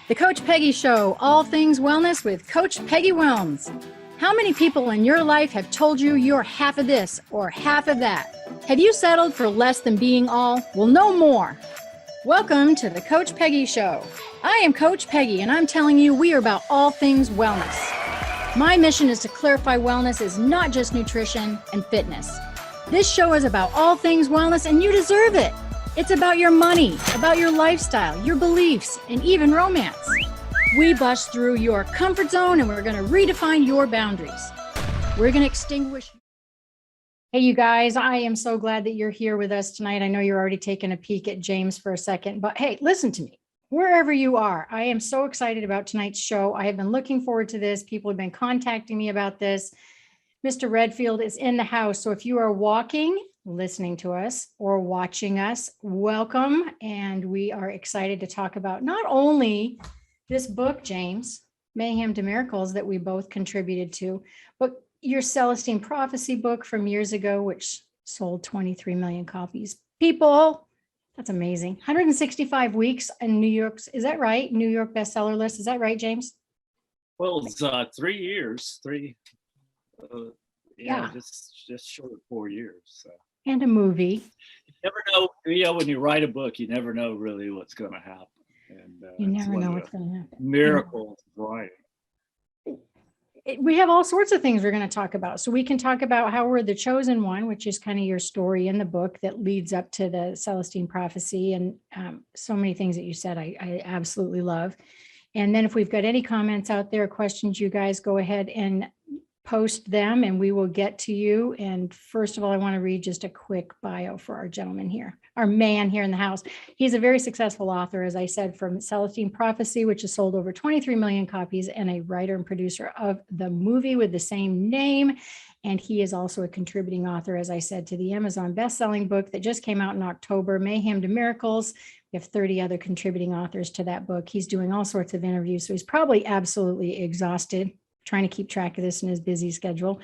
The Coach Peggy Show, all things wellness with Coach Peggy Willms. How many people in your life have told you you're half of this or half of that? Have you settled for less than being all? Well, no more. Welcome to the Coach Peggy Show. I am Coach Peggy, and I'm telling you we are about all things wellness. My mission is to clarify wellness is not just nutrition and fitness. This show is about all things wellness, and you deserve it. It's about your money, about your lifestyle, your beliefs, and even romance. We bust through your comfort zone, and we're going to redefine your boundaries. We're going to extinguish. Hey, you guys, I am so glad that you're here with us tonight. I know you're already taking a peek at James for a second, but hey, listen to me. Wherever you are, I am so excited about tonight's show. I have been looking forward to this. People have been contacting me about this. Mr. Redfield is in the house. So if you are walking, listening to us, or watching us, welcome. And we are excited to talk about not only this book, James, Mayhem to Miracles, that we both contributed to, but your Celestine Prophecy book from years ago, which sold 23 million copies. People, that's amazing. 165 weeks in New York's, is that right? New York bestseller list. Is that right, James? Well, it's 3 years, Yeah. just short of 4 years. So. And a movie. You never know, when you write a book, you never know really what's going to happen. And you never know what's going to happen. Miracle of writing. We have all sorts of things we're going to talk about. So we can talk about how we're the chosen one, which is kind of your story in the book that leads up to the Celestine Prophecy, and so many things that you said I absolutely love. And then if we've got any comments out there, questions, you guys go ahead and post them and we will get to you. And first of all, I want to read just a quick bio for our gentleman here, our man here in the house. He's a very successful author, as I said, from Celestine Prophecy, which has sold over 23 million copies, and a writer and producer of the movie with the same name. And he is also a contributing author, as I said, to the Amazon best-selling book that just came out in October, Mayhem to Miracles. We have 30 other contributing authors to that book. He's doing all sorts of interviews, so he's probably absolutely exhausted trying to keep track of this in his busy schedule.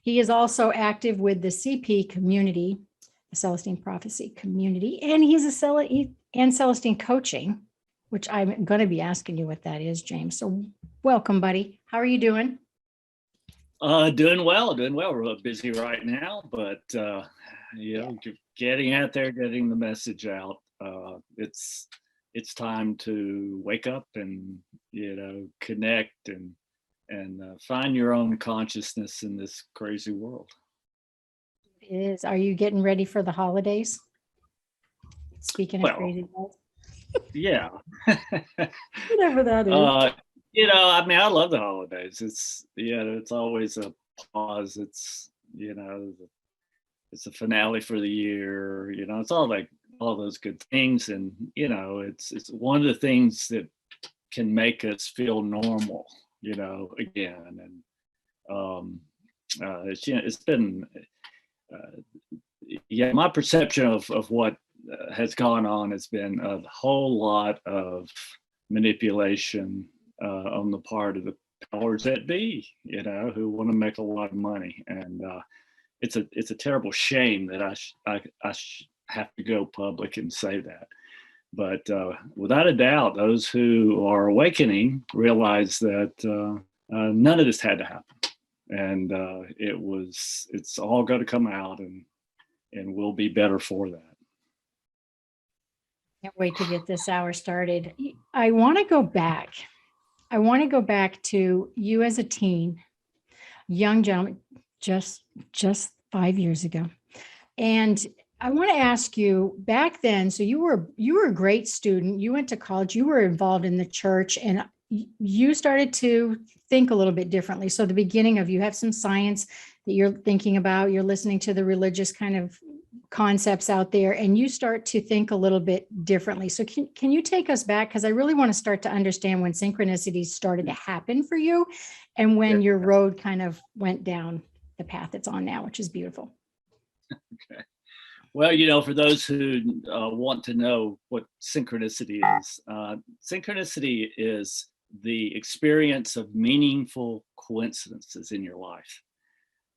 He is also active with the CP community, the Celestine Prophecy community, and he's and Celestine coaching, which I'm going to be asking you what that is, James. So welcome, buddy. How are you doing? Doing well. We're busy right now, but getting out there, getting the message out. It's time to wake up and connect and find your own consciousness in this crazy world. It is. Are you getting ready for the holidays? Speaking of crazy world. Yeah. Whatever that is. I love the holidays. It's always a pause. It's it's a finale for the year. It's all like all those good things, and it's one of the things that can make us feel normal. Again, and it's been my perception of what has gone on has been a whole lot of manipulation on the part of the powers that be, who want to make a lot of money, and it's a terrible shame that I have to go public and say that. But without a doubt, those who are awakening realize that none of this had to happen, and it's all going to come out, and we'll be better for that. Can't wait to get this hour started. I want to go back. To you as a teen, young gentleman, just 5 years ago, and I want to ask you back then. So you were a great student. You went to college. You were involved in the church, and you started to think a little bit differently. So the beginning of you have some science that you're thinking about. You're listening to the religious kind of concepts out there, and you start to think a little bit differently. So can you take us back? Because I really want to start to understand when synchronicities started to happen for you, and when your road kind of went down the path it's on now, which is beautiful. Okay. Well, for those who want to know what synchronicity is the experience of meaningful coincidences in your life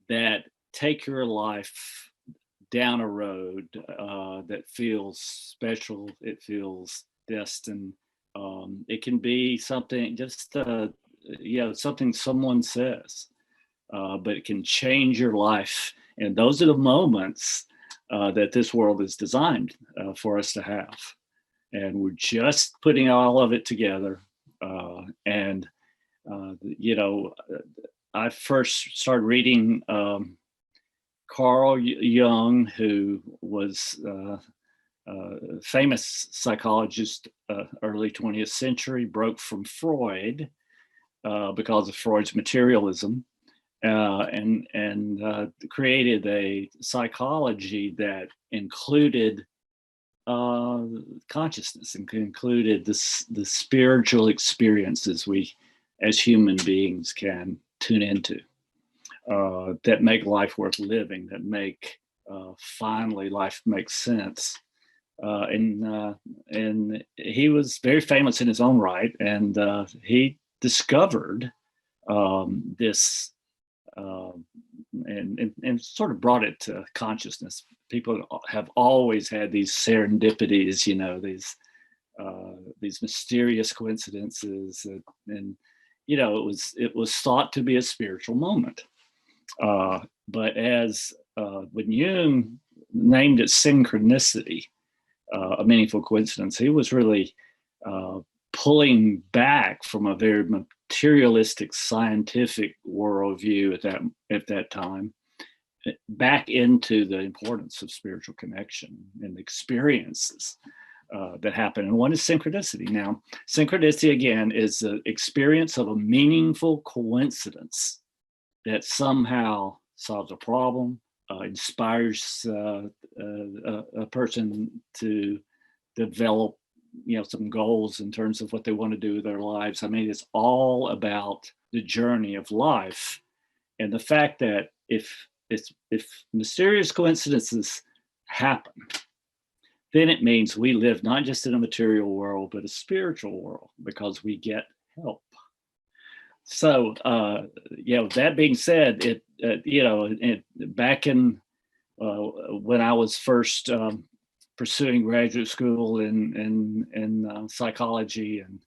that take your life down a road that feels special, it feels destined, It can be something just something someone says, but it can change your life. And those are the moments that this world is designed for us to have. And we're just putting all of it together. And I first started reading Carl Jung, who was a famous psychologist, early 20th century, broke from Freud because of Freud's materialism, and created a psychology that included consciousness and included the spiritual experiences we as human beings can tune into, that make life worth living, that make finally life makes sense. And he was very famous in his own right, and he discovered this and sort of brought it to consciousness. People have always had these serendipities, these mysterious coincidences, and it was thought to be a spiritual moment. But as when Jung named it synchronicity, a meaningful coincidence, he was really pulling back from a very materialistic scientific worldview at that time, back into the importance of spiritual connection and experiences that happen. And one is synchronicity. Now, synchronicity, again, is the experience of a meaningful coincidence that somehow solves a problem, inspires a person to develop some goals in terms of what they want to do with their lives. I mean, it's all about the journey of life, and the fact that if mysterious coincidences happen, then it means we live not just in a material world but a spiritual world, because we get help. So that being said, back in when I was first pursuing graduate school in psychology, and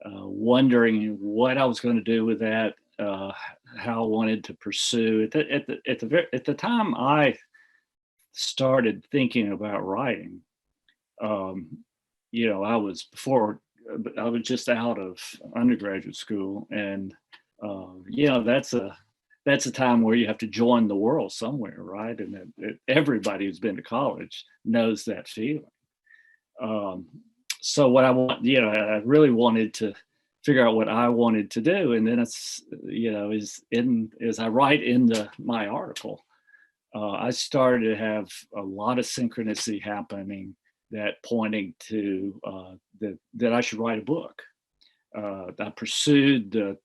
wondering what I was going to do with that, how I wanted to pursue at the time I started thinking about writing. I was just out of undergraduate school, and that's a time where you have to join the world somewhere, right? And everybody who's been to college knows that feeling. So what I really wanted to figure out what I wanted to do, and then it's as I write in my article, I started to have a lot of synchronicity happening that pointing to that I should write a book. I pursued the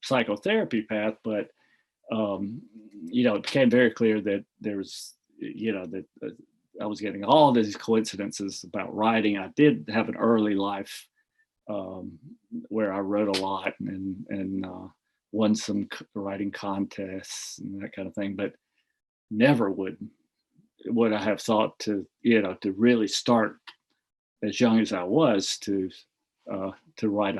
psychotherapy path, but it became very clear that there's that I was getting all these coincidences about writing. I did have an early life where I wrote a lot and won some writing contests and that kind of thing, but never would I have thought to really start as young as I was to write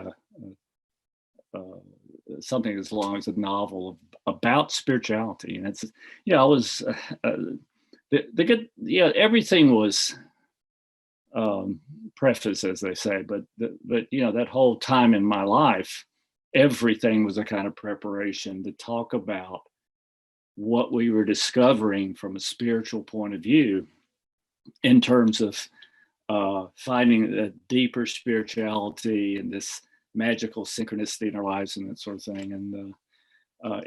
something as long as a novel about spirituality. And it's I was the good everything was preface, as they say, but that whole time in my life, everything was a kind of preparation to talk about what we were discovering from a spiritual point of view, in terms of finding a deeper spirituality and this magical synchronicity in our lives and that sort of thing. And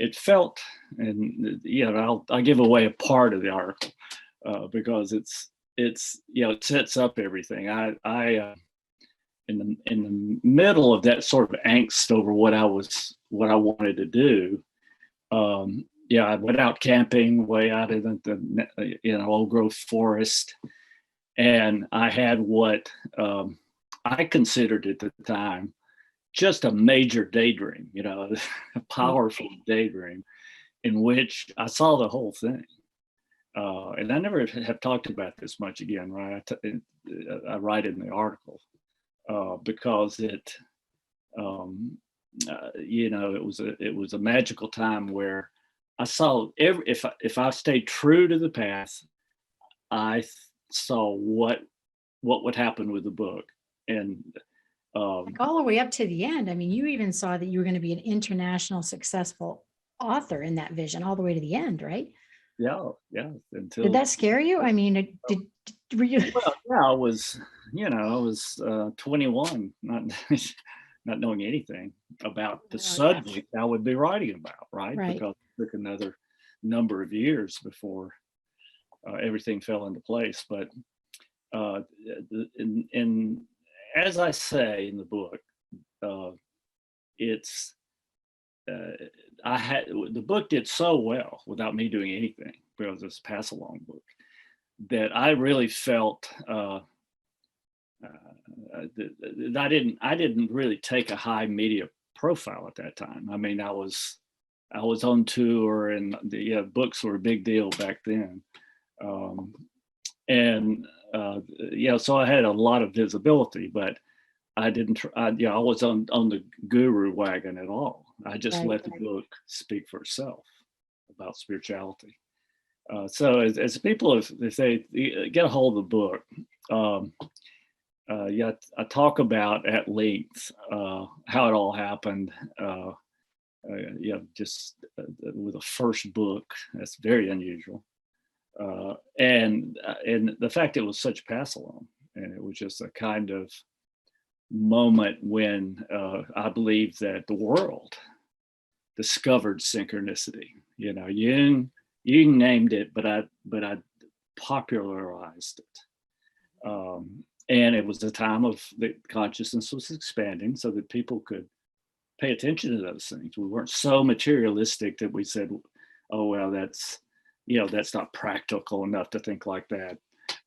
it felt, and I'll give away a part of the article because it sets up everything. I in the middle of that sort of angst over what I wanted to do. I went out camping way out in the old growth forest, and I had what I considered at the time just a major daydream, a powerful daydream in which I saw the whole thing. And I never have talked about this much again, right? I write in the article because it, it was a magical time where I saw if I stayed true to the path, I saw what would happen with the book. And like all the way up to the end. I mean, you even saw that you were going to be an international successful author in that vision all the way to the end, right? yeah. Did that scare you? I mean, were you? Well, yeah, I was 21, not not knowing anything about the subject I would be writing about, right? Because it took another number of years before everything fell into place. But in as I say in the book, it's the book did so well without me doing anything, because it's a pass along book, that I really felt that I didn't really take a high media profile at that time. I mean, I was on tour, and the books were a big deal back then, and so I had a lot of visibility, but I didn't. I was on the guru wagon at all. I just let the book speak for itself about spirituality. So as people, if they get a hold of the book, I talk about at length how it all happened. Just with a first book, that's very unusual, and the fact it was such pass along, and it was just a kind of moment when I believe that the world discovered synchronicity. Jung named it, but I popularized it. And it was a time of the consciousness was expanding so that people could pay attention to those things. We weren't so materialistic that we said, oh, well, that's not practical enough to think like that.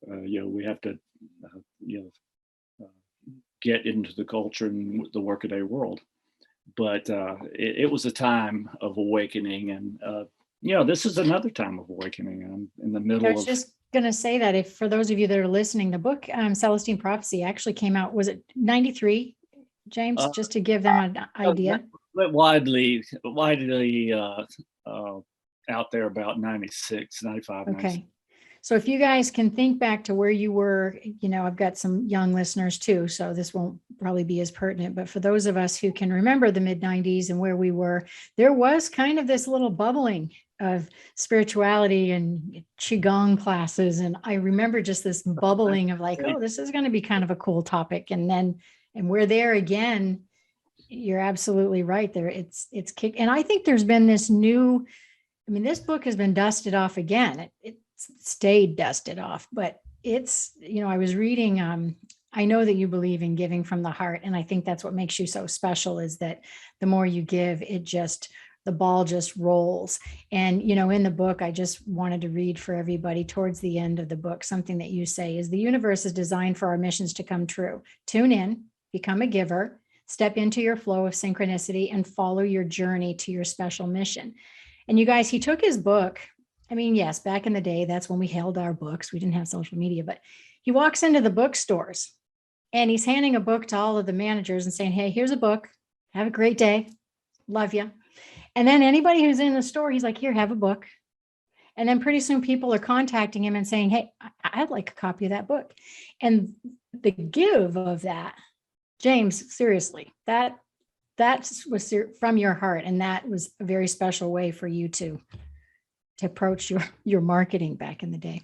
We have to, get into the culture and the workaday world. But it was a time of awakening, and this is another time of awakening. I'm in the middle. I was just going to say that if for those of you that are listening, the book Celestine Prophecy actually came out. Was it 93, James? Just to give them an idea. Widely out there about 96, 95. Okay. 96. So if you guys can think back to where you were, I've got some young listeners too, so this won't probably be as pertinent, but for those of us who can remember the mid 90s and where we were, there was kind of this little bubbling of spirituality and Qigong classes. And I remember just this bubbling of like, oh, this is going to be kind of a cool topic. And we're there again. You're absolutely right there. It's kick. And I think there's been this new, this book has been dusted off again. It stayed dusted off, but it's, I was reading, I know that you believe in giving from the heart. And I think that's what makes you so special, is that the more you give, the ball just rolls. And, in the book, I just wanted to read for everybody towards the end of the book, something that you say is the universe is designed for our missions to come true. Tune in, become a giver, step into your flow of synchronicity, and follow your journey to your special mission. And you guys, he took his book. Yes, back in the day, that's when we held our books. We didn't have social media, but he walks into the bookstores and he's handing a book to all of the managers and saying, hey, here's a book. Have a great day. Love you. And then anybody who's in the store, he's like, here, have a book. And then pretty soon people are contacting him and saying, hey, I'd like a copy of that book. And the give of that, James, seriously, that was from your heart. And that was a very special way for you to approach your marketing back in the day.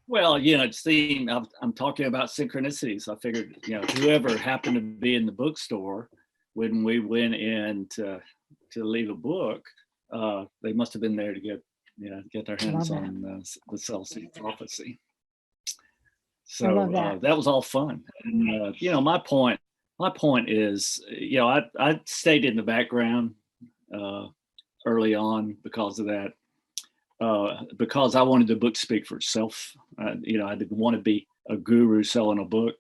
Well, I'm talking about synchronicities. I figured, whoever happened to be in the bookstore when we went in to leave a book, they must have been there to get their hands on the Celestine Prophecy. So that was all fun. And, my point is, I stayed in the background early on because of that. Because I wanted the book to speak for itself. I didn't want to be a guru selling a book.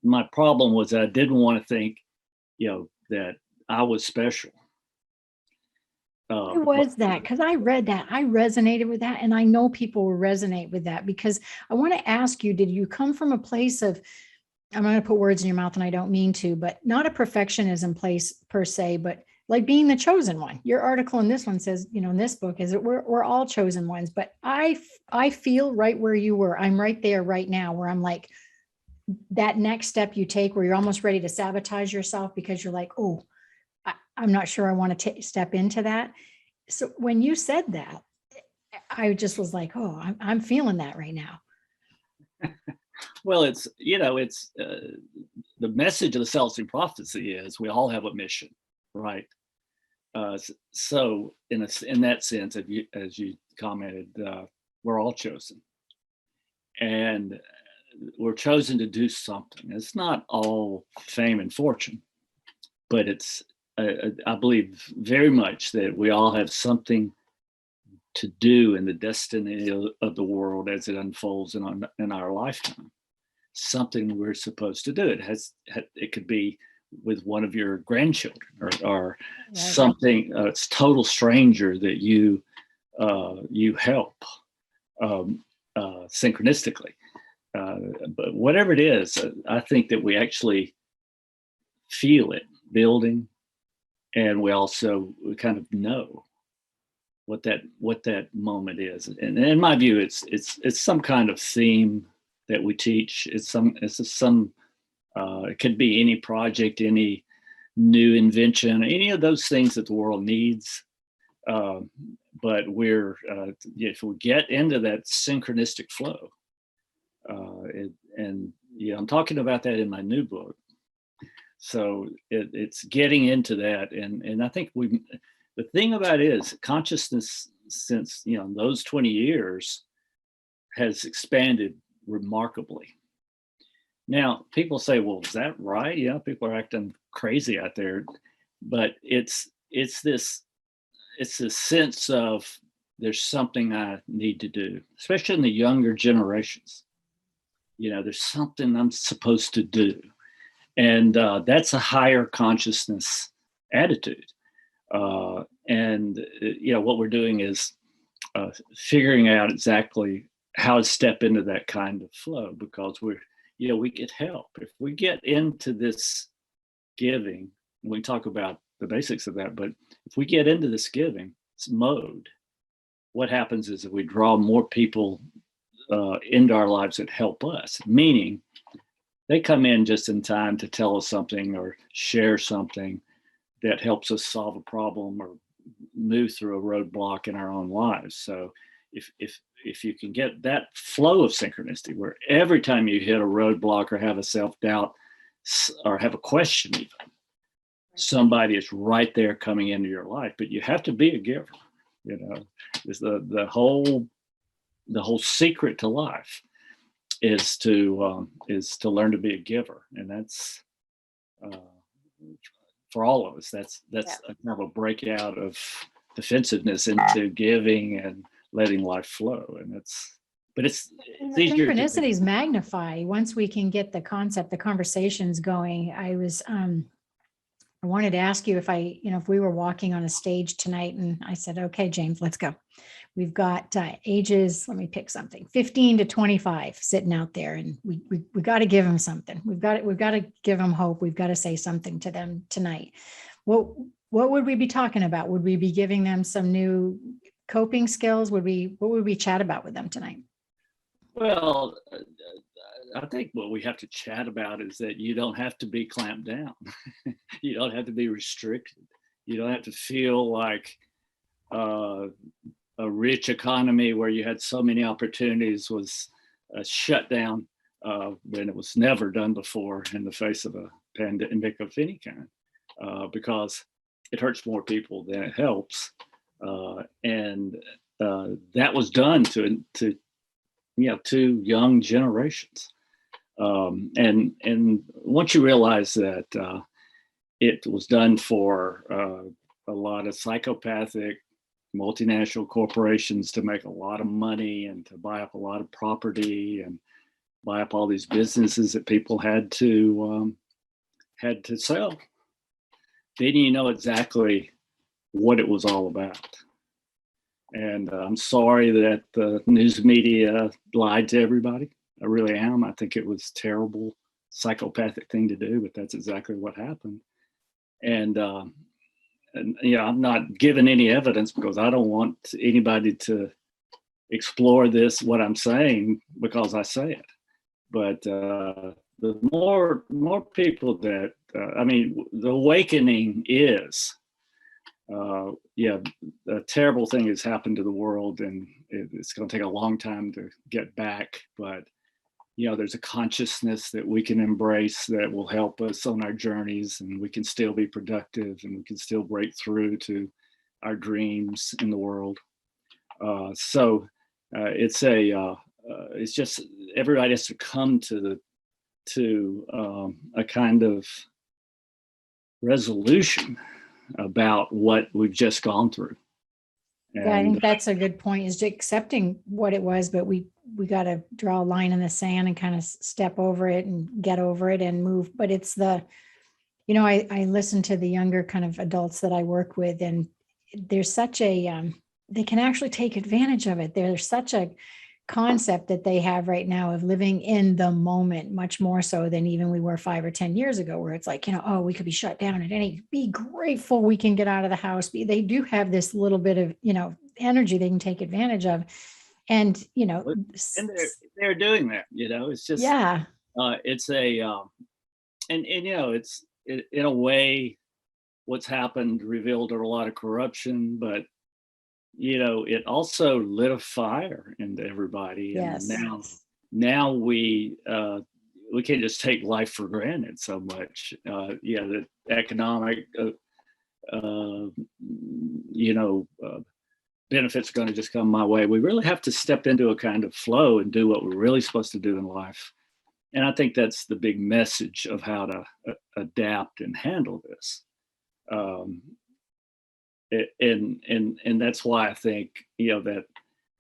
My problem was that I didn't want to think, that I was special. Why was that? Because I read that. I resonated with that. And I know people will resonate with that, because I want to ask you, did you come from a place of, I'm going to put words in your mouth and I don't mean to, but not a perfectionism place per se, but like being the chosen one? Your article in this one says, in this book is that we're all chosen ones, but I feel right where you were. I'm right there right now where I'm like, that next step you take where you're almost ready to sabotage yourself because you're like, oh, I'm not sure I want to step into that. So when you said that, I just was like, oh, I'm feeling that right now. Well, it's the message of the Celestine Prophecy is we all have a mission, right? So in that sense, as you commented, we're all chosen, and we're chosen to do something. It's not all fame and fortune, but it's I believe very much that we all have something to do in the destiny of the world as it unfolds in our lifetime. Something we're supposed to do. It could be with one of your grandchildren, or right. Something it's total stranger that you help synchronistically. But whatever it is, I think that we actually feel it building, and we also kind of know what that moment is. And in my view, it's some kind of theme that we teach. It could be any project, any new invention, any of those things that the world needs. But if we get into that synchronistic flow, I'm talking about that in my new book. So it's getting into that, and I think the thing about it is consciousness since those 20 years has expanded remarkably. Now people say, well, is that right? People are acting crazy out there, but it's this sense of there's something I need to do, especially in the younger generations. There's something I'm supposed to do, and that's a higher consciousness attitude. What we're doing is figuring out exactly how to step into that kind of flow, because we get help if we get into this giving. We talk about the basics of that, but if we get into this giving mode, what happens is that we draw more people into our lives that help us, meaning they come in just in time to tell us something or share something that helps us solve a problem or move through a roadblock in our own lives. So if you can get that flow of synchronicity, where every time you hit a roadblock or have a self-doubt or have a question even, somebody is right there coming into your life. But you have to be a giver. Is the whole secret to life is to learn to be a giver, and that's for all of us. That's a kind of a breakout of defensiveness into giving and letting life flow, and it's easier. Synchronicities magnify once we can get the conversations going. I wanted to ask you if we were walking on a stage tonight, and I said, okay, James, let's go. We've got ages, let me pick something, 15 to 25 sitting out there, and we got to give them something. We've got to give them hope. We've got to say something to them tonight. What would we be talking about? Would we be giving them some new coping skills? What would we chat about with them tonight? Well, I think what we have to chat about is that you don't have to be clamped down. You don't have to be restricted. You don't have to feel like a rich economy where you had so many opportunities was shut down when it was never done before in the face of a pandemic of any kind, because it hurts more people than it helps. And that was done to young generations. And once you realize that it was done for a lot of psychopathic multinational corporations to make a lot of money and to buy up a lot of property and buy up all these businesses that people had to sell, then you know exactly what it was all about. And I'm sorry that the news media lied to everybody. I really am. I think it was a terrible, psychopathic thing to do, but that's exactly what happened. And I'm not giving any evidence because I don't want anybody to explore what I'm saying because I say it. But the more people that, the awakening is, a terrible thing has happened to the world, and it's going to take a long time to get back. But, there's a consciousness that we can embrace that will help us on our journeys, and we can still be productive, and we can still break through to our dreams in the world. It's just everybody has to come to a kind of resolution about what we've just gone through. Yeah, I think that's a good point, is accepting what it was, but we got to draw a line in the sand and kind of step over it and get over it and move. But it's I listen to the younger kind of adults that I work with, and there's such they can actually take advantage of it. There's such a concept that they have right now of living in the moment, much more so than even we were 5 or 10 years ago, where it's like, we could be shut down at any, be grateful we can get out of the house. They do have this little bit of, energy they can take advantage of. And, and they're doing that, it's just, yeah, it's it's in a way, what's happened revealed a lot of corruption, but it also lit a fire into everybody. Yes. And now we can't just take life for granted so much. The economic, benefits are going to just come my way. We really have to step into a kind of flow and do what we're really supposed to do in life. And I think that's the big message of how to adapt and handle this. And that's why I think that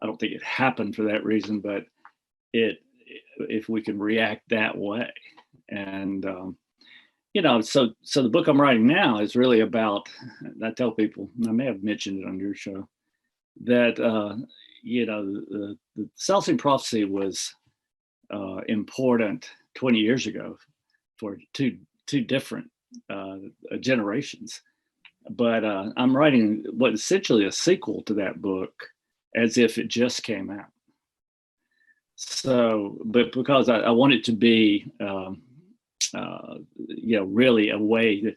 I don't think it happened for that reason, but if we can react that way. And so the book I'm writing now is really about, I tell people, I may have mentioned it on your show, that the Celestine Prophecy was important 20 years ago for two different generations. But I'm writing what essentially a sequel to that book, as if it just came out. So, but because I want it to be, really a way that,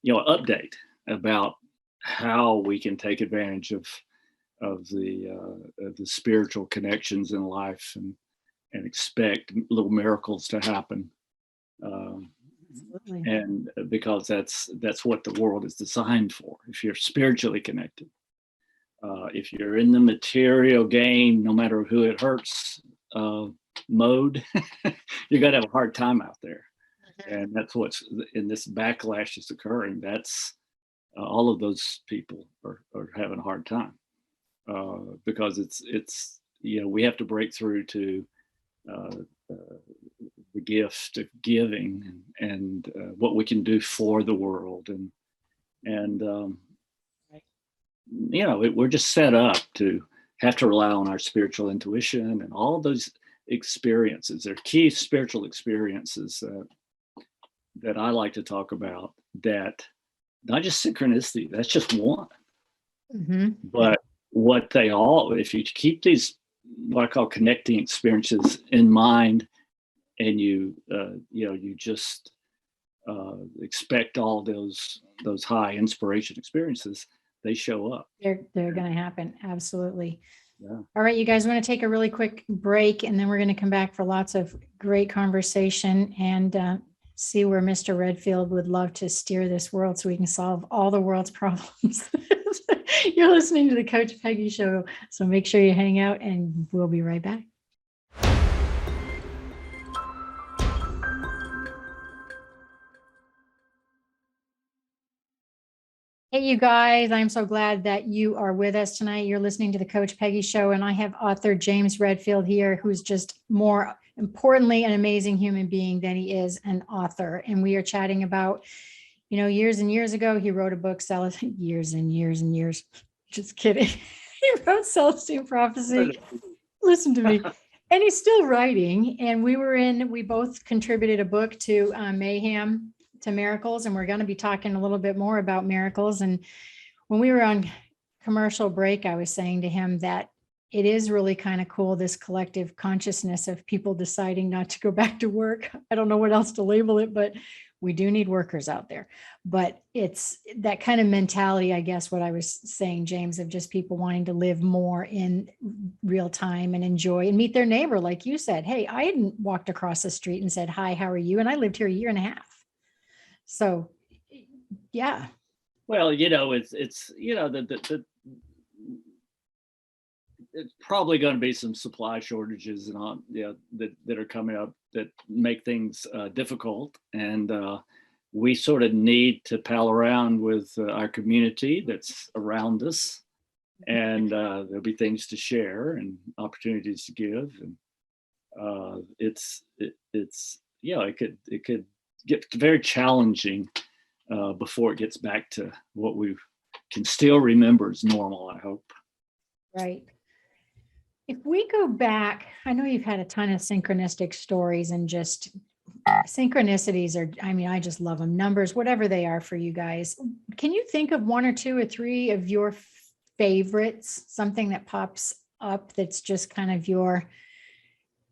update about how we can take advantage of the spiritual connections in life and expect little miracles to happen. absolutely. And because that's what the world is designed for. If you're spiritually connected, if you're in the material game, no matter who it hurts mode, you're gonna have a hard time out there. And that's what's in this backlash is occurring. That's all of those people are having a hard time because it's we have to break through to the gift of giving and what we can do for the world, and we're just set up to have to rely on our spiritual intuition and all of those experiences. They're key spiritual experiences that I like to talk about, that not just synchronicity, that's just one, but what they all, if you keep these what I call connecting experiences in mind, and you just expect all those high inspiration experiences, they show up. They're going to happen. Absolutely. Yeah. All right, you guys, want to take a really quick break, and then we're going to come back for lots of great conversation and see where Mr. Redfield would love to steer this world so we can solve all the world's problems. You're listening to the Coach Peggy Show, so make sure you hang out, and we'll be right back. Hey, you guys, I'm so glad that you are with us tonight. You're listening to the Coach Peggy Show, and I have author James Redfield here, who's just more importantly an amazing human being than he is an author. And we are chatting about You know, years and years ago, he wrote a book, years and years and years. Just kidding. He wrote Celestine Prophecy. Listen to me. And he's still writing. And we both contributed a book to Mayhem to Miracles. And we're going to be talking a little bit more about miracles. And when we were on commercial break, I was saying to him that it is really kind of cool, this collective consciousness of people deciding not to go back to work. I don't know what else to label it, but we do need workers out there. But it's that kind of mentality, I guess, what I was saying, James, of just people wanting to live more in real time and enjoy and meet their neighbor. Like you said, hey, I hadn't walked across the street and said, hi, how are you? And I lived here a year and a half. So, yeah. Well, it's it's probably going to be some supply shortages and all, that are coming up that make things difficult. And we sort of need to pal around with our community that's around us. And there'll be things to share and opportunities to give. And it could get very challenging before it gets back to what we can still remember as normal, I hope. Right. If we go back, I know you've had a ton of synchronistic stories, and just synchronicities I just love them. Numbers, whatever they are for you guys. Can you think of one or two or three of your favorites, something that pops up that's just kind of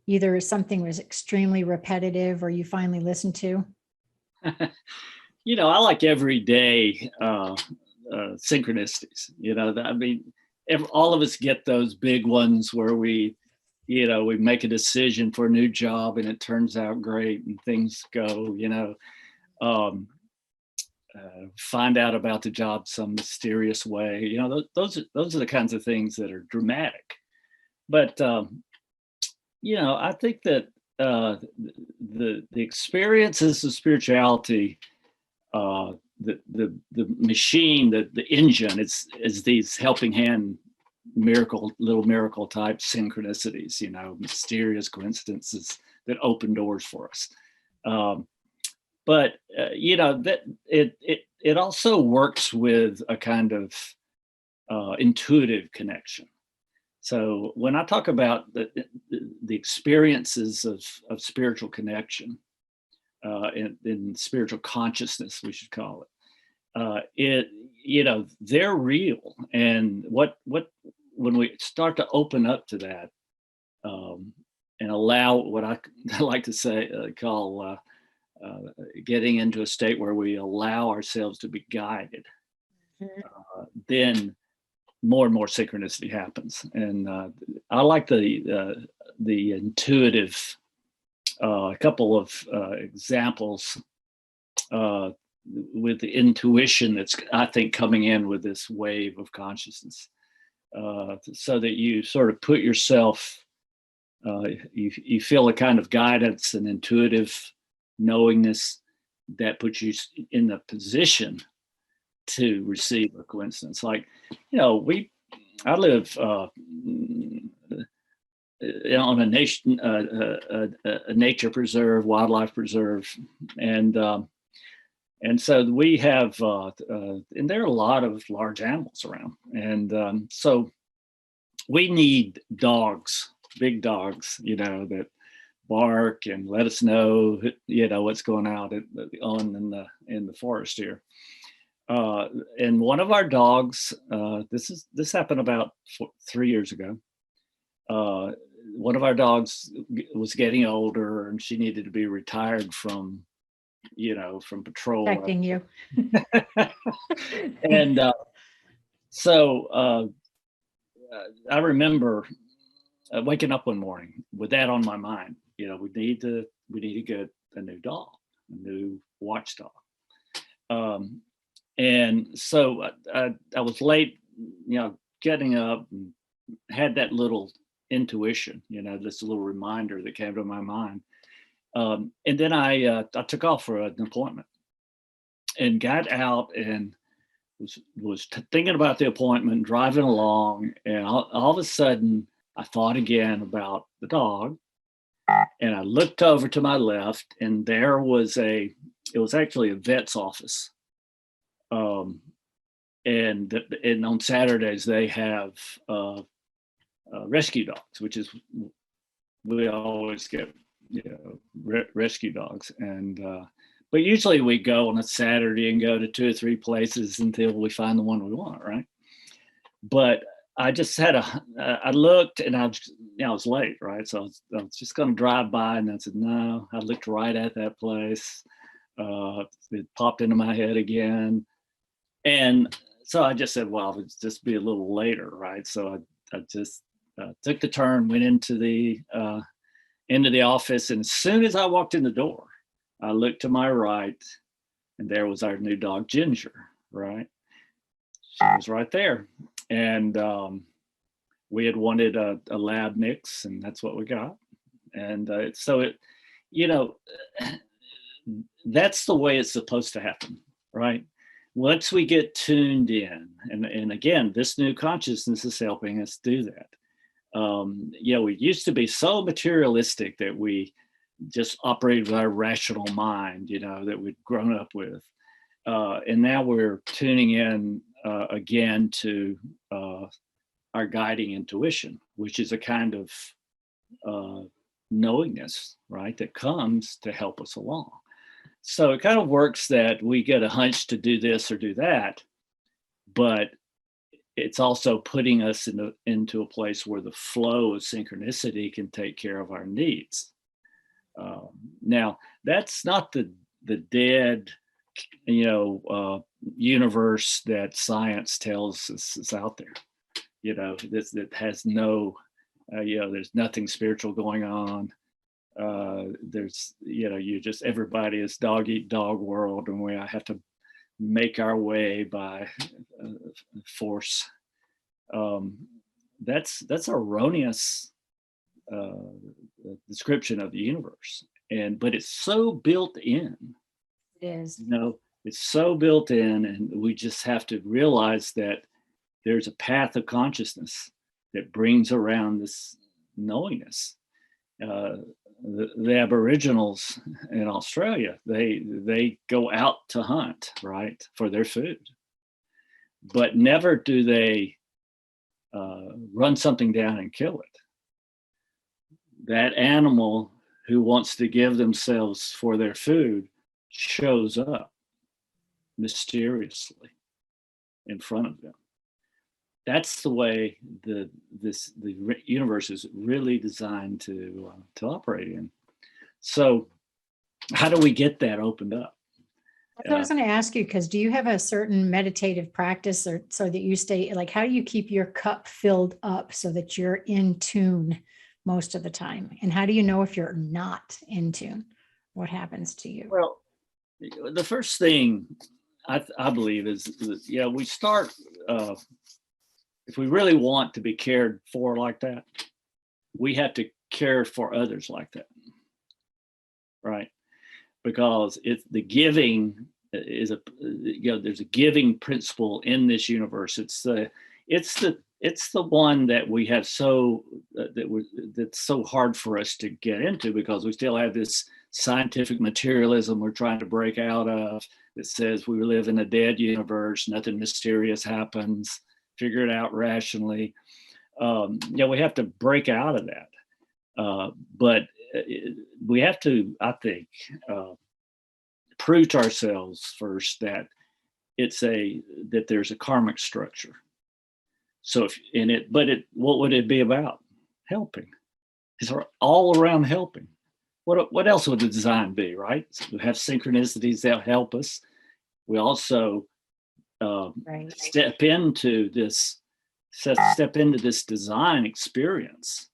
either something was extremely repetitive or you finally listened to? I like everyday synchronicities. All of us get those big ones where we make a decision for a new job and it turns out great and things go, find out about the job some mysterious way. Those are the kinds of things that are dramatic. But, I think that the experiences of spirituality, the machine, the engine is these helping hand little miracle type synchronicities, mysterious coincidences that open doors for us. But that it also works with a kind of intuitive connection. So when I talk about the experiences of spiritual connection, in spiritual consciousness, we should call it. They're real, and when we start to open up to that, and allow what I like to call getting into a state where we allow ourselves to be guided, then more and more synchronicity happens. And I like the intuitive. A couple of examples with the intuition that's, I think, coming in with this wave of consciousness, so that you sort of put yourself, you feel a kind of guidance and intuitive knowingness that puts you in the position to receive a coincidence. Like, I live on a nature preserve, wildlife preserve, and so we have, and there are a lot of large animals around, and so we need dogs, big dogs, that bark and let us know, what's going on in the forest here. And one of our dogs, this happened about 3 years ago. One of our dogs was getting older and she needed to be retired from patrol. Protecting you. And so I remember waking up one morning with that on my mind. We need to get a new dog, a new watchdog. And so I was late, getting up, and had that little intuition, this little reminder that came to my mind. And then I took off for an appointment and got out and was thinking about the appointment, driving along, and all of a sudden I thought again about the dog, and I looked over to my left, and there was it was actually a vet's office Um, and on Saturdays they have rescue dogs, which is, we always get, rescue dogs. And but usually we go on a Saturday and go to 2 or 3 places until we find the one we want, right? But I just had I looked and I was late, right? So I was just going to drive by, and I said, no, I looked right at that place. It popped into my head again. And so I just said, well, it'll just be a little later, right? So I just took the turn, went into the office. And as soon as I walked in the door, I looked to my right, and there was our new dog, Ginger, right? She was right there. And we had wanted a lab mix, and that's what we got. And so it, that's the way it's supposed to happen, right? Once we get tuned in, and again, this new consciousness is helping us do that. We used to be so materialistic that we just operated with our rational mind, that we'd grown up with. And now we're tuning in again to our guiding intuition, which is a kind of knowingness, right, that comes to help us along. So it kind of works that we get a hunch to do this or do that, but it's also putting us into a place where the flow of synchronicity can take care of our needs. Now, that's not the dead, universe that science tells us is out there. That has no, there's nothing spiritual going on. There's, everybody is dog eat dog world, and we have to make our way by force. That's erroneous description of the universe, but it's so built in. It is. It's so built in, and we just have to realize that there's a path of consciousness that brings around this knowingness. The Aboriginals in Australia, they go out to hunt, right, for their food, but never do they run something down and kill it. That animal who wants to give themselves for their food shows up mysteriously in front of them. That's the way the universe is really designed to operate in. So how do we get that opened up? That's what I was going to ask you, because do you have a certain meditative practice, or so that you stay, like, how do you keep your cup filled up so that you're in tune most of the time? And how do you know if you're not in tune? What happens to you? Well, the first thing I believe is that, we start, if we really want to be cared for like that, we have to care for others like that, right? Because it's the giving is there's a giving principle in this universe. It's the one that we have that's so hard for us to get into, because we still have this scientific materialism we're trying to break out of that says we live in a dead universe, nothing mysterious happens, figure it out rationally. We have to break out of that. But we have to, I think, prove to ourselves first that that there's a karmic structure. So what would it be about? Helping. It's all around helping. What else would the design be, right? So we have synchronicities that help us. We also step into this design experience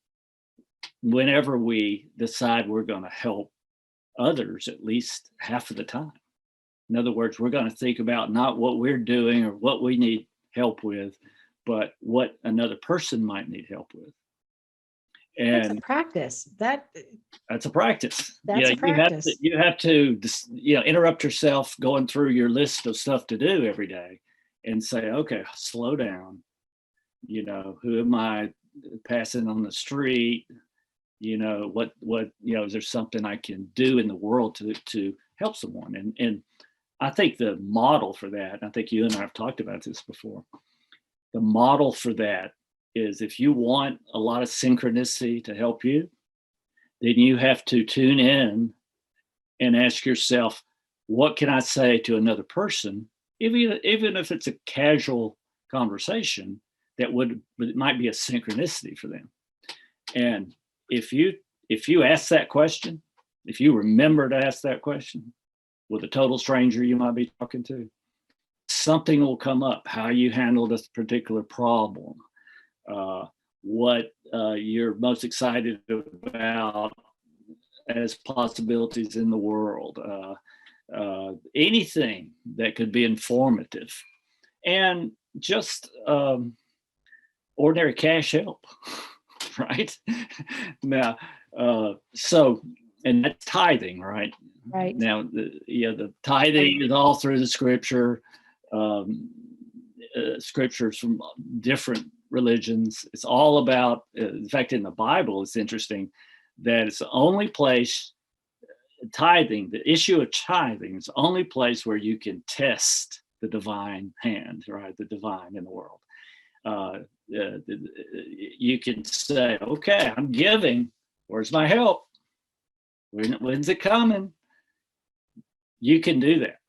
whenever we decide we're going to help others at least half of the time. In other words, we're going to think about not what we're doing or what we need help with, but what another person might need help with. And that's a practice. That's a practice. That's a practice. You have to interrupt yourself going through your list of stuff to do every day and say, okay, slow down. Who am I passing on the street? What is there something I can do in the world to help someone? And I think the model for that, I think you and I have talked about this before. The model for that is, if you want a lot of synchronicity to help you, then you have to tune in and ask yourself, what can I say to another person, even if it's a casual conversation that might be a synchronicity for them. And if you ask that question, if you remember to ask that question with a total stranger you might be talking to, something will come up. How you handle this particular problem, what you're most excited about as possibilities in the world, anything that could be informative, and just ordinary cash help, right? Now, so, and that's tithing, right? Right. Now, the tithing is all through the scripture, scriptures from different religions. It's all about, in fact, in the Bible, it's interesting that it's the only place, tithing, the issue of tithing is the only place where you can test the divine hand, right? The divine in the world. You can say, okay, I'm giving. Where's my help? When's it coming? You can do that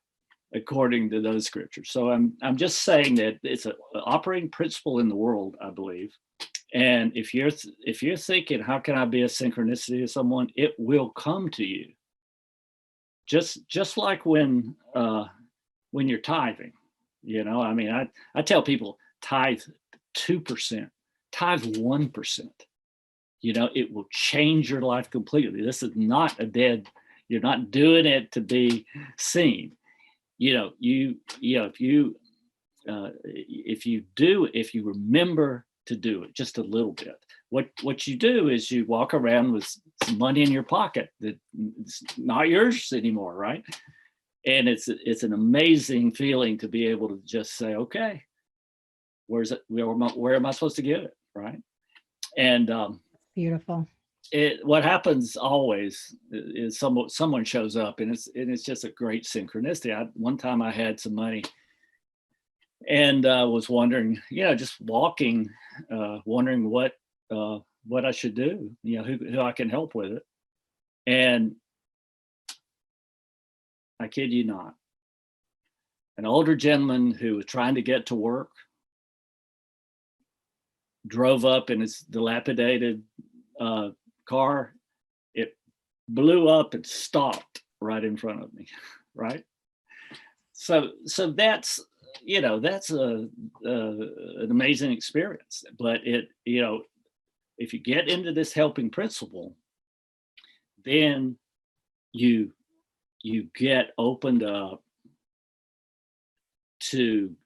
according to those scriptures. So I'm just saying that it's an operating principle in the world, I believe. And if you're thinking, how can I be a synchronicity to someone? It will come to you. Just like when you're tithing, I mean, I tell people, tithe 2%, tithe 1%. It will change your life completely. This is not you're not doing it to be seen. If you remember to do it just a little bit, what you do is you walk around with some money in your pocket that's not yours anymore, right? And it's an amazing feeling to be able to just say, okay, where am I supposed to give it, right? And Beautiful. what happens always is someone shows up, and it's just a great synchronicity. One time I had some money and was wondering, just walking, wondering what I should do, who I can help with it. And I kid you not, an older gentleman who was trying to get to work drove up in his dilapidated car. It blew up and stopped right in front of me, right? So that's an amazing experience. But if you get into this helping principle, then you get opened up to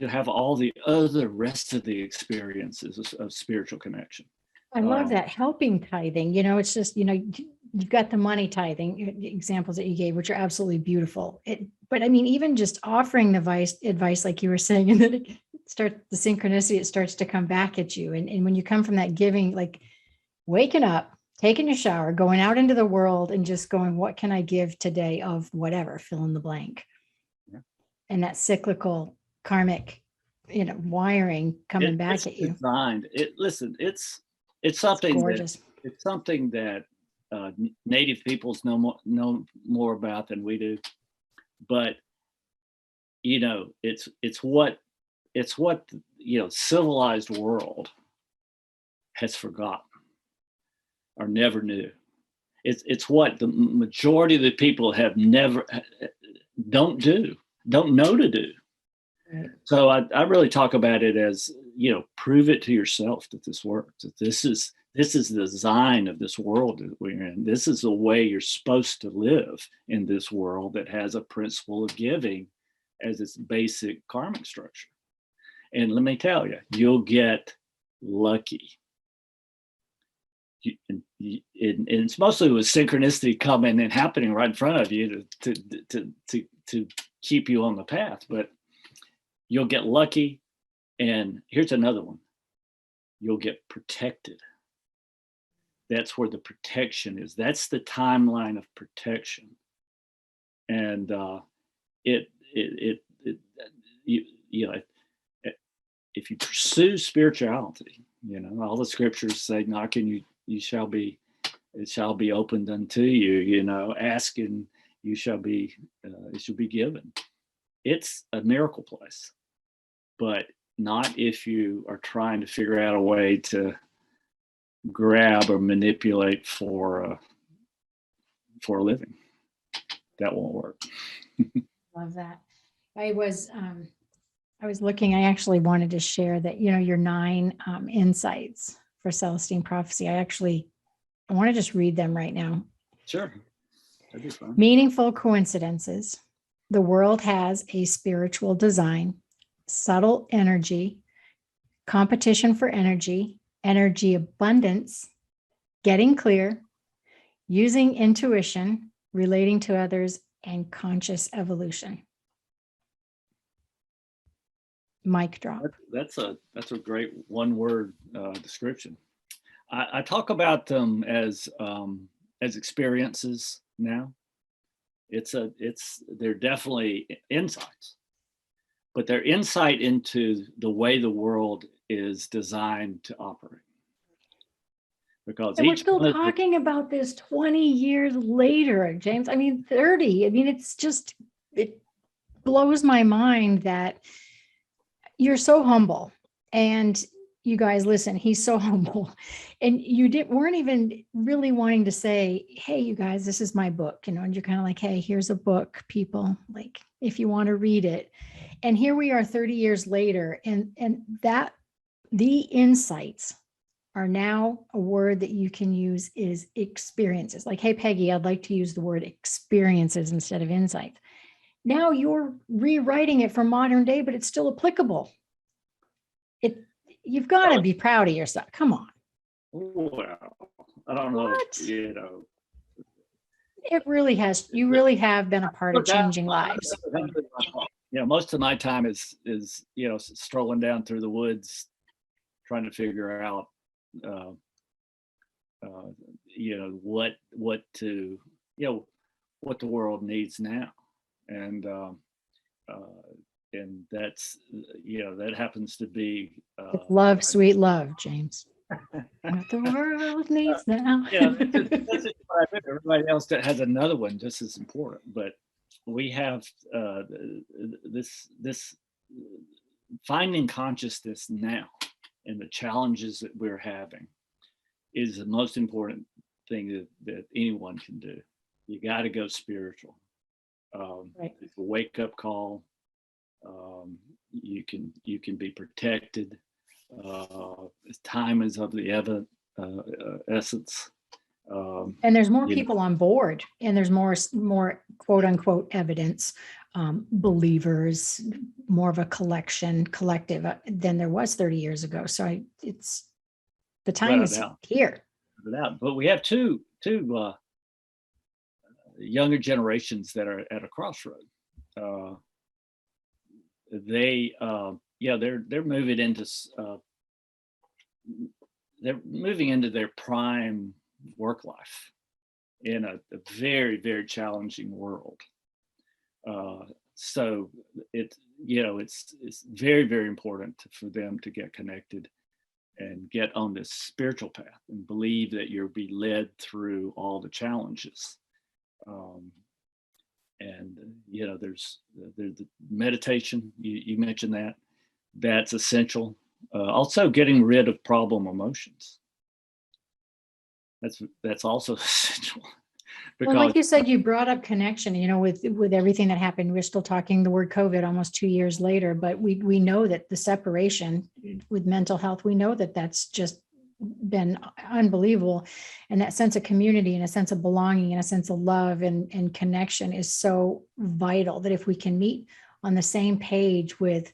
have all the other rest of the experiences of spiritual connection. I love that helping tithing. It's just, you've got the money tithing examples that you gave, which are absolutely beautiful. But I mean, even just offering the advice, like you were saying, and then the synchronicity, it starts to come back at you. And when you come from that giving, like waking up, taking a shower, going out into the world and just going, what can I give today of whatever, fill in the blank. Yeah. And that cyclical karmic, wiring coming back at you. Designed. It's something gorgeous. It's something that native peoples know more about than we do, but it's what civilized world has forgotten or never knew. It's what the majority of the people don't know to do. Right. So I really talk about it as, prove it to yourself that this works, that this is the design of this world that we're in. This is the way you're supposed to live in this world that has a principle of giving as its basic karmic structure. And let me tell you, you'll get lucky. And it's mostly with synchronicity coming and happening right in front of you to keep you on the path. But you'll get lucky. And here's another one. You'll get protected. That's where the protection is. That's the timeline of protection. And you know, if you pursue spirituality, all the scriptures say, knock and you shall be, it shall be opened unto you, ask and you shall be, it shall be given. It's a miracle place, but not if you are trying to figure out a way to grab or manipulate for a living. That won't work. Love that. I was looking, I actually wanted to share that, your 9 insights for Celestine Prophecy. I want to just read them right now. Sure. That'd be fun. Meaningful coincidences. The world has a spiritual design, subtle energy, competition for energy, energy abundance, getting clear, using intuition, relating to others, and conscious evolution. Mic drop. That's a great one-word description. I talk about them as experiences now. They're definitely insights, but they're insight into the way the world is designed to operate. Because we're still talking about this 20 years later, James. 30. It blows my mind that you're so humble. And you guys, listen, he's so humble. And you weren't even really wanting to say, hey, you guys, this is my book, and you're kind of like, hey, here's a book, people, like, if you want to read it. And here we are 30 years later, and that the insights are now a word that you can use is experiences. Like, hey, Peggy, I'd like to use the word experiences instead of insights. Now you're rewriting it for modern day, but it's still applicable. You've got to be proud of yourself. Come on. Well, I don't know. It really has. You really have been a part of changing lives. Most of my time is strolling down through the woods, trying to figure out, what the world needs now, and that's that happens to be love, sweet love, James. What the world needs now. That's what I do. Everybody else that has another one just as important, but we have this finding consciousness now, and the challenges that we're having is the most important thing that anyone can do. You got to go spiritual. Right. It's a wake-up call. You can be protected. Time is of the essence. And there's more people on board, and there's more quote unquote evidence, believers, more of a collective than there was 30 years ago. So it's the time is here. But we have two younger generations that are at a crossroad. They're moving into their prime work life in a very, very challenging world. So it's very, very important for them to get connected and get on this spiritual path and believe that you'll be led through all the challenges. There's the meditation, you mentioned that's essential. Also getting rid of problem emotions. That's also essential. Well, like you said, you brought up connection, with everything that happened. We're still talking the word COVID almost 2 years later, but we know that the separation with mental health, we know that that's just been unbelievable. And that sense of community and a sense of belonging and a sense of love and connection is so vital, that if we can meet on the same page with,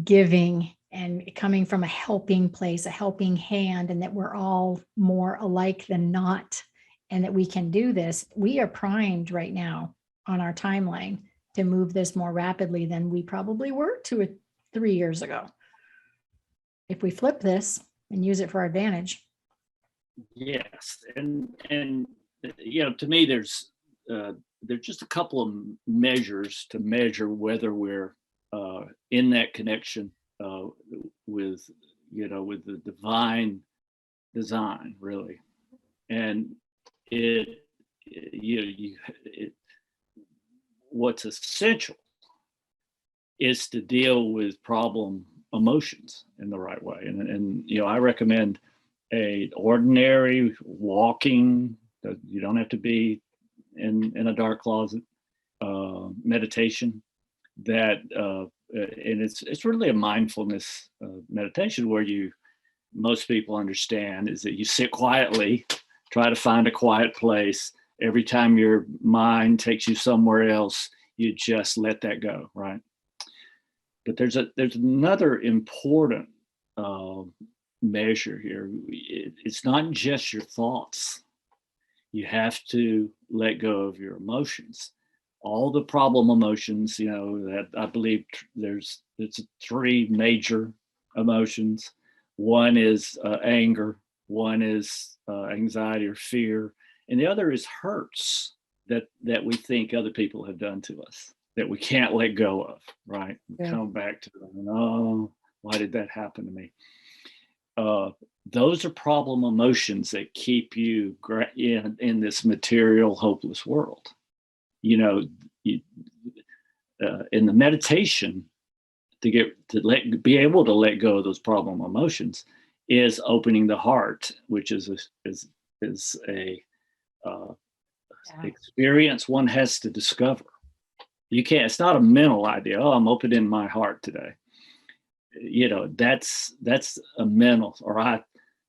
giving and coming from a helping place, a helping hand, and that we're all more alike than not, and that we can do this, we are primed right now on our timeline to move this more rapidly than we probably were 2 or 3 years ago. If we flip this and use it for our advantage. Yes, and to me, there's there's just a couple of measures to measure whether we're in that connection with, with the divine design, really. And what's essential is to deal with problem emotions in the right way. And I recommend a ordinary walking, you don't have to be in a dark closet, meditation that and it's really a mindfulness meditation where most people understand is that you sit quietly, try to find a quiet place. Every time your mind takes you somewhere else, you just let that go, right? But there's another important measure here. It's not just your thoughts. You have to let go of your emotions. All the problem emotions, that I believe it's 3 major emotions. One is anger, one is anxiety or fear, and the other is hurts that we think other people have done to us that we can't let go of, right? Yeah. Come back to them, oh, why did that happen to me? Those are problem emotions that keep you in this material, hopeless world. In the meditation, be able to let go of those problem emotions is opening the heart, which is a experience one has to discover. You can't. It's not a mental idea. Oh, I'm opening my heart today. That's a mental.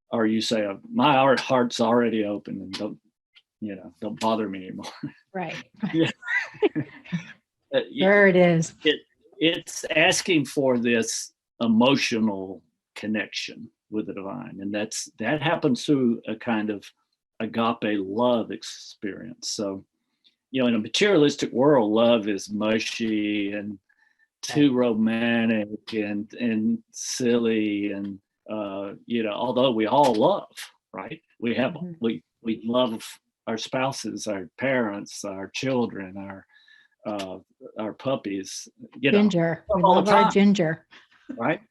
Or you say my heart's already open and don't bother me anymore. Right. Yeah. There it is. It's asking for this emotional connection with the divine, and that happens through a kind of agape love experience. So, in a materialistic world, love is mushy and too romantic and silly, and although we all love, right? We have we love our spouses, our parents, our children, our puppies, Ginger. We love our Ginger. Right?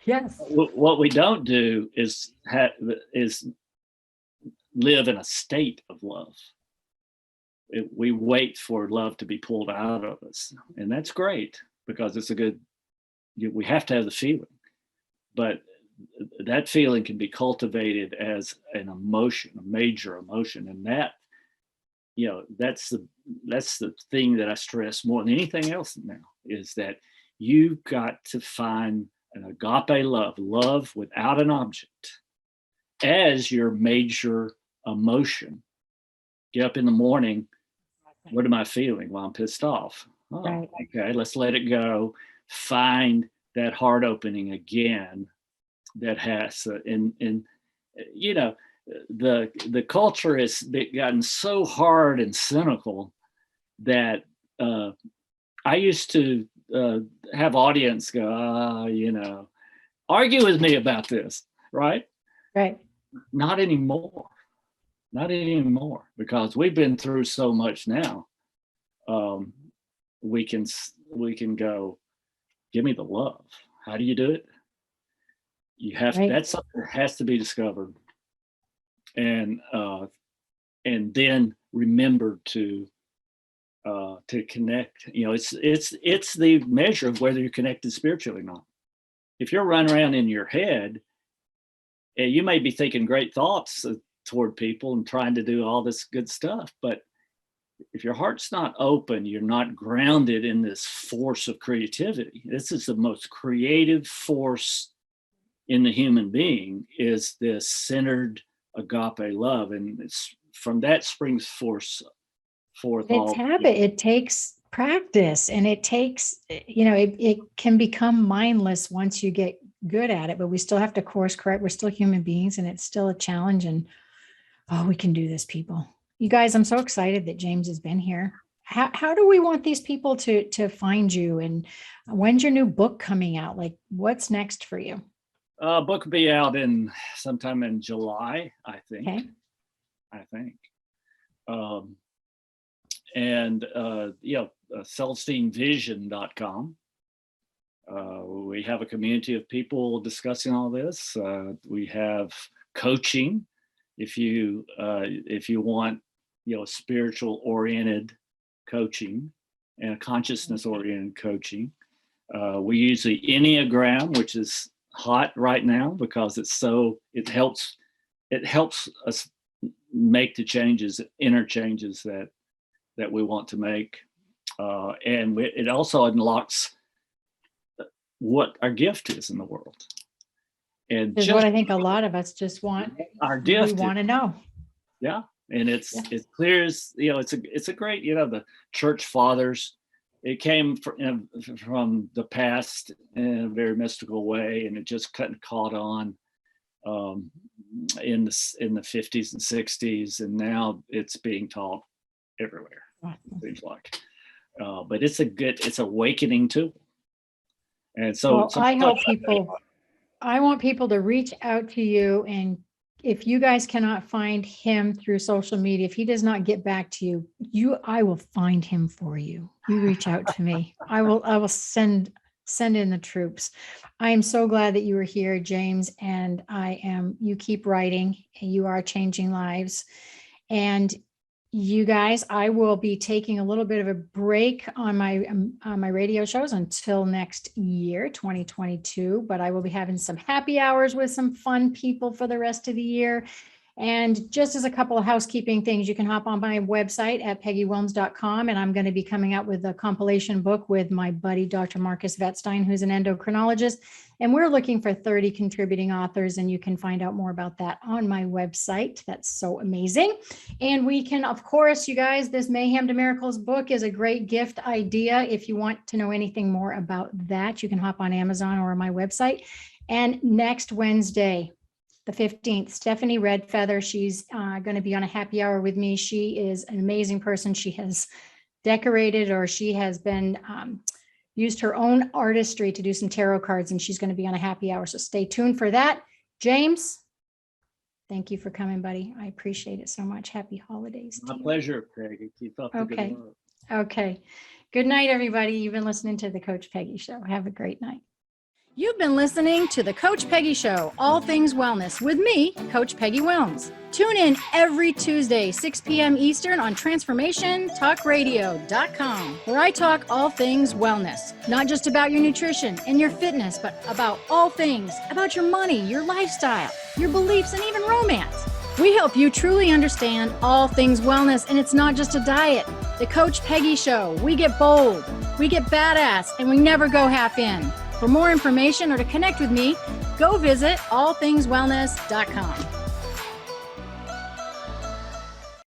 Yes. What we don't do is live in a state of love. We wait for love to be pulled out of us, and that's great because it's we have to have the feeling, but that feeling can be cultivated as an emotion, a major emotion, and that's the thing that I stress more than anything else now, is that you've got to find an agape love without an object, as your major emotion. Get up in the morning, what am I feeling? Well, I'm pissed off. Oh, right. Okay, let's let it go. Find that heart opening again that has, the culture has gotten so hard and cynical that I used to have audience go, argue with me about this, right? Right. Not anymore. Not anymore, because we've been through so much now. We can go, give me the love. How do you do it? You have right. That's something that has to be discovered, and then remember to connect. It's the measure of whether you're connected spiritually or not. If you're running around in your head, you may be thinking great thoughts toward people and trying to do all this good stuff, but if your heart's not open, you're not grounded in this force of creativity. This is the most creative force in the human being, is this centered agape love, and it's from that springs forth it's habit. It takes practice, and it takes, it can become mindless once you get good at it, but we still have to course correct. We're still human beings, and it's still a challenge, and we can do this, people. You guys, I'm so excited that James has been here. How do we want these people to find you, and when's your new book coming out? Like, what's next for you? Book will be out sometime in July, I think. Okay. I think. and CelestineVision.com. We have a community of people discussing all this. We have coaching. If you want, spiritual oriented coaching and consciousness oriented coaching. We use the Enneagram, which is hot right now because it helps us make the inner changes that we want to make. And it also unlocks what our gift is in the world. And is what I think a lot of us just want. Our gift. We want to know. Yeah. And it's clear as, it's a great, the church fathers, it came from the past in a very mystical way, and it just caught on in the 50s and 60s, and now it's being taught everywhere. It seems like, but it's awakening tool. And so, I want people to reach out to you, and if you guys cannot find him through social media, if he does not get back to you, I will find him for you. You reach out to me. I will send in the troops. I am so glad that you were here, James, and you keep writing, and you are changing lives. And you guys, I will be taking a little bit of a break on my radio shows until next year, 2022, but I will be having some happy hours with some fun people for the rest of the year. And just as a couple of housekeeping things, you can hop on my website at peggywillms.com, and I'm going to be coming out with a compilation book with my buddy, Dr. Marcus Vetstein, who's an endocrinologist. And we're looking for 30 contributing authors, and you can find out more about that on my website. That's so amazing. And we can, of course, you guys, this Mayhem to Miracles book is a great gift idea. If you want to know anything more about that, you can hop on Amazon or on my website. And next Wednesday, the 15th, Stephanie Redfeather, she's going to be on a happy hour with me. She is an amazing person. She has decorated, or she has been used her own artistry to do some tarot cards, and she's going to be on a happy hour. So stay tuned for that. James, thank you for coming, buddy. I appreciate it so much. Happy holidays. My pleasure, Peggy. Keep up the good work. Okay. Good night, everybody. You've been listening to the Coach Peggy Show. Have a great night. You've been listening to the Coach Peggy Show, all things wellness, with me, Coach Peggy Willms. Tune in every Tuesday, 6 p.m. Eastern on TransformationTalkRadio.com, where I talk all things wellness, not just about your nutrition and your fitness, but about all things, about your money, your lifestyle, your beliefs, and even romance. We help you truly understand all things wellness, and it's not just a diet. The Coach Peggy Show, we get bold, we get badass, and we never go half in. For more information or to connect with me, go visit allthingswellness.com.